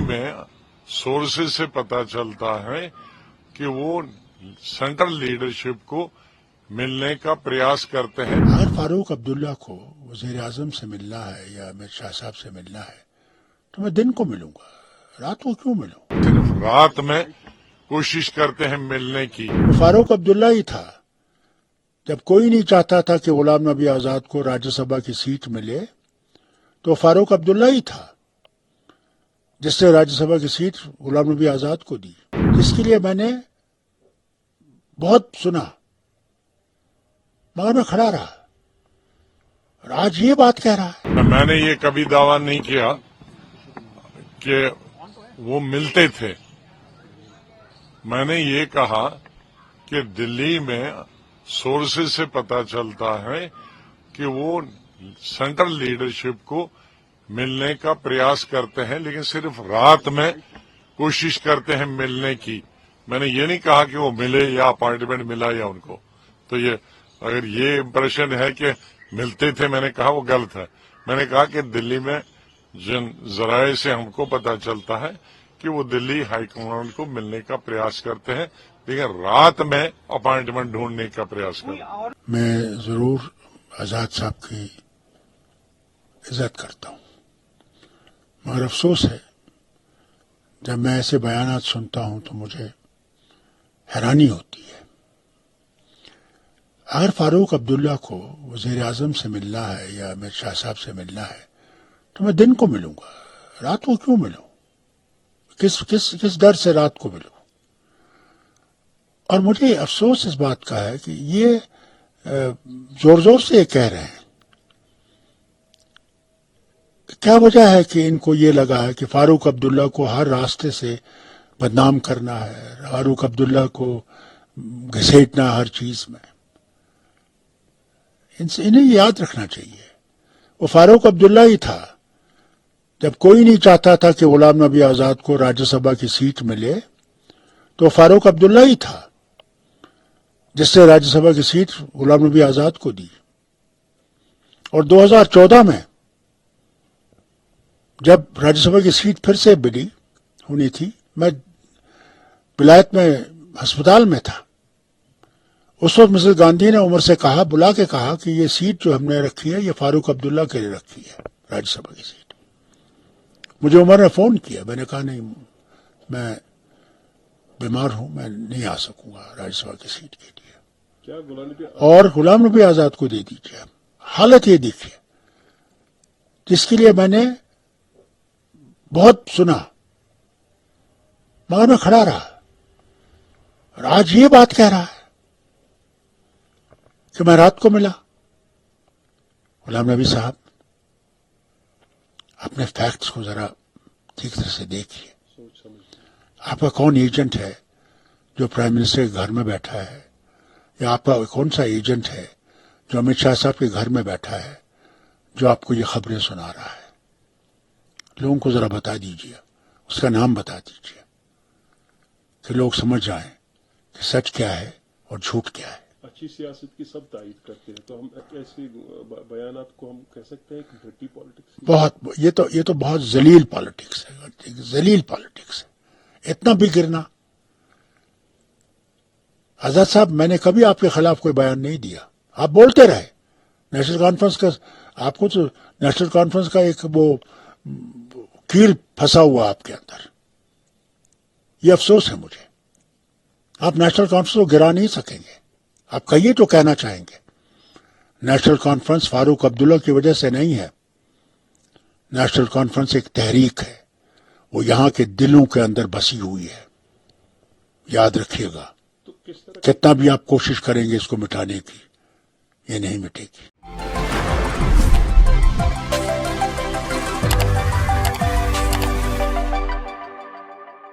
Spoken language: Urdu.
میں سورسز سے پتا چلتا ہے کہ وہ سینٹرل لیڈرشپ کو ملنے کا پریاس کرتے ہیں. اگر فاروق عبداللہ کو وزیر اعظم سے ملنا ہے یا امت شاہ صاحب سے ملنا ہے تو میں دن کو ملوں گا، رات کو کیوں ملوں؟ صرف رات میں کوشش کرتے ہیں ملنے کی. وہ فاروق عبداللہ ہی تھا جب کوئی نہیں چاہتا تھا کہ غلام نبی آزاد کو راجیہ سبھا کی سیٹ ملے، تو فاروق عبداللہ ہی تھا جس نے راجیہ سبھا کی سیٹ غلام نبی آزاد کو دی، جس کے لیے میں نے بہت سنا مگر میں کھڑا رہا اور آج یہ بات کہہ رہا ہے. میں نے یہ کبھی دعویٰ نہیں کیا کہ وہ ملتے تھے. میں نے یہ کہا کہ دلی میں سورسز سے پتا چلتا ہے کہ وہ سینٹرل لیڈرشپ کو ملنے کا پریاس کرتے ہیں، لیکن صرف رات میں کوشش کرتے ہیں ملنے کی. میں نے یہ نہیں کہا کہ وہ ملے یا اپائنٹمنٹ ملا یا ان کو. تو یہ اگر یہ امپریشن ہے کہ ملتے تھے، میں نے کہا وہ غلط ہے. میں نے کہا کہ دلی میں جن ذرائع سے ہم کو پتا چلتا ہے کہ وہ دلی ہائی کمانڈ کو ملنے کا پریاس کرتے ہیں، لیکن رات میں اپائنٹمنٹ ڈھونڈنے کا پریاس کرتے ہیں. میں ضرور آزاد صاحب کی عزت کرتا ہوں، مگر افسوس ہے جب میں ایسے بیانات سنتا ہوں تو مجھے حیرانی ہوتی ہے. اگر فاروق عبداللہ کو وزیر اعظم سے ملنا ہے یا امت شاہ صاحب سے ملنا ہے تو میں دن کو ملوں گا، رات کو کیوں ملوں؟ کس ڈر سے رات کو ملوں؟ اور مجھے افسوس اس بات کا ہے کہ یہ زور زور سے یہ کہہ رہے ہیں. کیا وجہ ہے کہ ان کو یہ لگا ہے کہ فاروق عبداللہ کو ہر راستے سے بدنام کرنا ہے، فاروق عبداللہ کو گھسیٹنا ہر چیز میں؟ انہیں یاد رکھنا چاہیے وہ فاروق عبداللہ ہی تھا جب کوئی نہیں چاہتا تھا کہ غلام نبی آزاد کو راجیہ سبھا کی سیٹ ملے، تو فاروق عبداللہ ہی تھا جس نے راجیہ سبھا کی سیٹ غلام نبی آزاد کو دی. اور 2014 میں جب راجیہ سبھا کی سیٹ پھر سے ملی ہونی تھی، میں ولایت میں ہسپتال میں تھا. اس وقت مسز گاندھی نے عمر سے کہا، بلا کے کہا کہ یہ سیٹ جو ہم نے رکھی ہے یہ فاروق عبداللہ کے لیے رکھی ہے، راجیہ سبھا کی سیٹ. مجھے عمر نے فون کیا، میں نے کہا نہیں، میں بیمار ہوں، میں نہیں آ سکوں گا راجیہ سبھا کی سیٹ کے لیے، اور غلام نبی آزاد کو دے دیجیے. حالت یہ دیکھیے جس کے لیے میں نے بہت سنا مگر میں کھڑا رہا اور آج یہ بات کہہ رہا ہے کہ میں رات کو ملا. غلام نبی صاحب، اپنے فیکٹس کو ذرا ٹھیک طرح سے دیکھیے. آپ کا کون ایجنٹ ہے جو پرائم منسٹر کے گھر میں بیٹھا ہے، یا آپ کا کون سا ایجنٹ ہے جو امت شاہ صاحب کے گھر میں بیٹھا ہے جو آپ کو یہ خبریں سنا رہا ہے؟ لوگوں کو ذرا بتا دیجیے، اس کا نام بتا دیجیے کہ لوگ سمجھ جائیں کہ سچ کیا ہے اور جھوٹ کیا ہے. اچھی سیاست کی سب تائید کرتے ہیں، تو ہم ایسے بیانات کو ہم کہہ سکتے ہیں کہ ڈرٹی پالیٹکس. بہت یہ تو بہت ذلیل پالیٹکس ہے، ذلیل پالیٹکس ہے. اتنا بھی گرنا. آزاد صاحب، میں نے کبھی آپ کے خلاف کوئی بیان نہیں دیا، آپ بولتے رہے. نیشنل کانفرنس کا آپ کو تو نیشنل کانفرنس کا ایک وہ کیل پھنسا ہوا آپ کے اندر. یہ افسوس ہے مجھے. آپ نیشنل کانفرنس کو گرا نہیں سکیں گے. آپ کہیے تو کہنا چاہیں گے نیشنل کانفرنس فاروق عبداللہ کی وجہ سے نہیں ہے. نیشنل کانفرنس ایک تحریک ہے، وہ یہاں کے دلوں کے اندر بسی ہوئی ہے. یاد رکھیے گا، کتنا بھی آپ کوشش کریں گے اس کو مٹانے کی، یہ نہیں مٹے گی.